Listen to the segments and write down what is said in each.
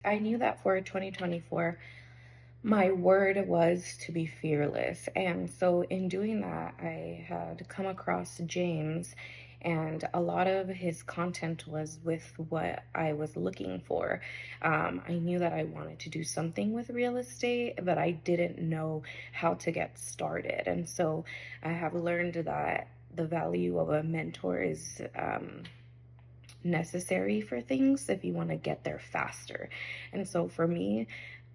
I knew that for 2024, my word was to be fearless. And so, in doing that, I had come across James, and a lot of his content was with what I was looking for. I knew that I wanted to do something with real estate, but I didn't know how to get started. And so, I have learned that the value of a mentor is necessary for things if you want to get there faster. And so for me,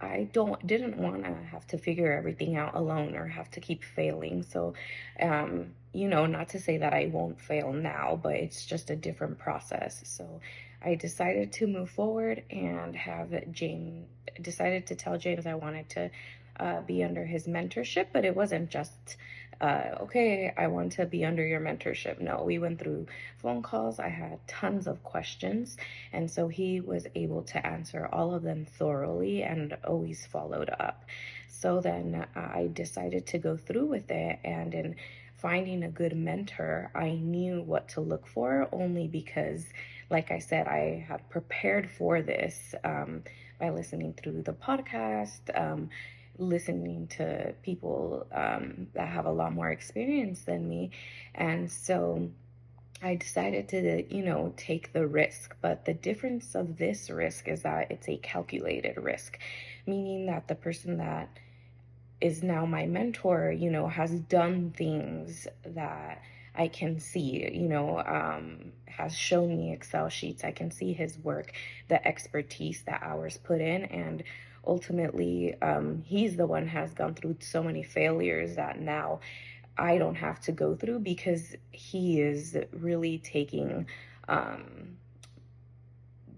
I didn't want to have to figure everything out alone or have to keep failing. So not to say that I won't fail now, but it's just a different process. So I decided to move forward and have James decided to tell James I wanted to be under his mentorship, but it wasn't just okay, I want to be under your mentorship. No, we went through phone calls. I had tons of questions. And so he was able to answer all of them thoroughly and always followed up. So then I decided to go through with it. And in finding a good mentor, I knew what to look for only because, like I said, I had prepared for this by listening through the podcast. Listening to people that have a lot more experience than me. And so I decided to, take the risk. But the difference of this risk is that it's a calculated risk, meaning that the person that is now my mentor, has done things that I can see, has shown me Excel sheets. I can see his work, the expertise that hours put in. And ultimately, he's the one has gone through so many failures that now I don't have to go through because he is really taking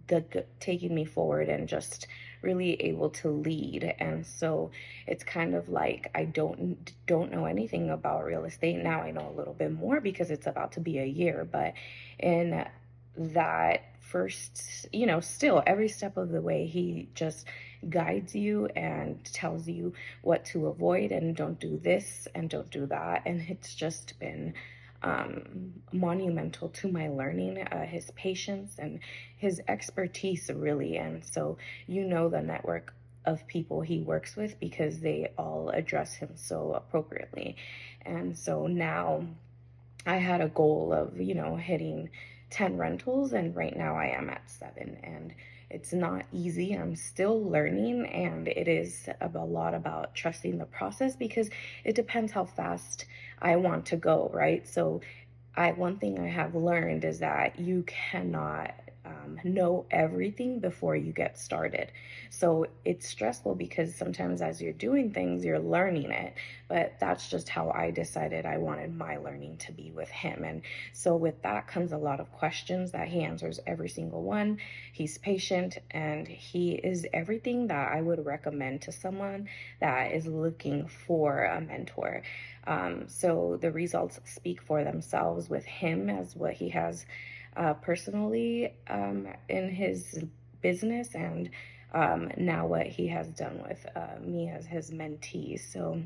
me forward and just really able to lead. And so it's kind of like I don't know anything about real estate. Now I know a little bit more because it's about to be a year, but in that first, still every step of the way he just guides you and tells you what to avoid and don't do this and don't do that. And it's just been monumental to my learning, his patience and his expertise, really. And so, the network of people he works with because they all address him so appropriately. And so now I had a goal of, hitting 10 rentals, and right now I am at 7. And it's not easy. I'm still learning, and it is a lot about trusting the process because it depends how fast I want to go, right? So one thing I have learned is that you cannot know everything before you get started. So it's stressful because sometimes as you're doing things, you're learning it. But that's just how I decided I wanted my learning to be with him. And so with that comes a lot of questions that he answers every single one. He's patient and he is everything that I would recommend to someone that is looking for a mentor. So the results speak for themselves with him as what he has personally in his business, and now what he has done with me as his mentee. So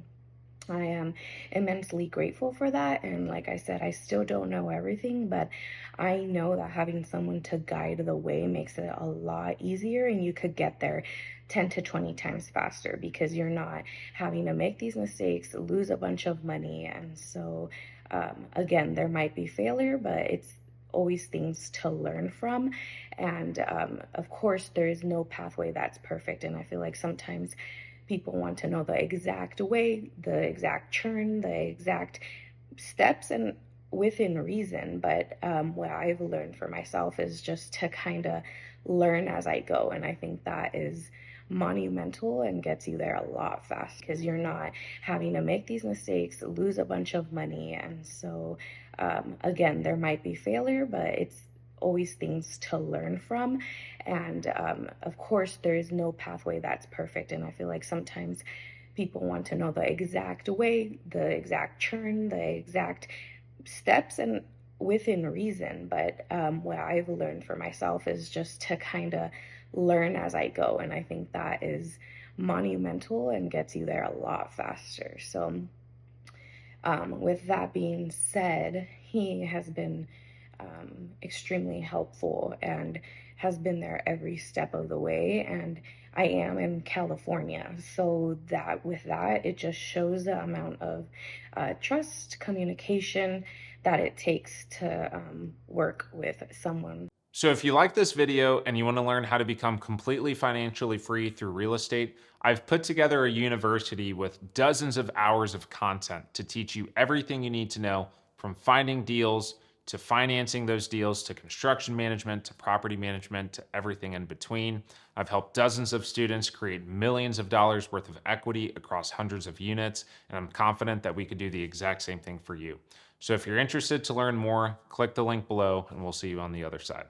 I am immensely grateful for that. And like I said, I still don't know everything, but I know that having someone to guide the way makes it a lot easier, and you could get there 10 to 20 times faster because you're not having to make these mistakes, lose a bunch of money. And so, again, there might be failure, but it's always things to learn from. And of course, there is no pathway that's perfect. And I feel like sometimes people want to know the exact way, the exact churn, the exact steps, and within reason. But what I've learned for myself is just to kind of learn as I go. And I think that is monumental and gets you there a lot faster because you're not having to make these mistakes, lose a bunch of money. And so, again, there might be failure, but it's always things to learn from. And of course, there is no pathway that's perfect. And I feel like sometimes people want to know the exact way, the exact churn, the exact steps, and within reason. But what I've learned for myself is just to kind of learn as I go. And I think that is monumental and gets you there a lot faster. So with that being said, he has been extremely helpful and has been there every step of the way. And I am in California. So that with that, it just shows the amount of trust, communication that it takes to work with someone. So if you like this video and you want to learn how to become completely financially free through real estate, I've put together a university with dozens of hours of content to teach you everything you need to know, from finding deals to financing those deals to construction management to property management to everything in between. I've helped dozens of students create millions of dollars worth of equity across hundreds of units, and I'm confident that we could do the exact same thing for you. So if you're interested to learn more, click the link below and we'll see you on the other side.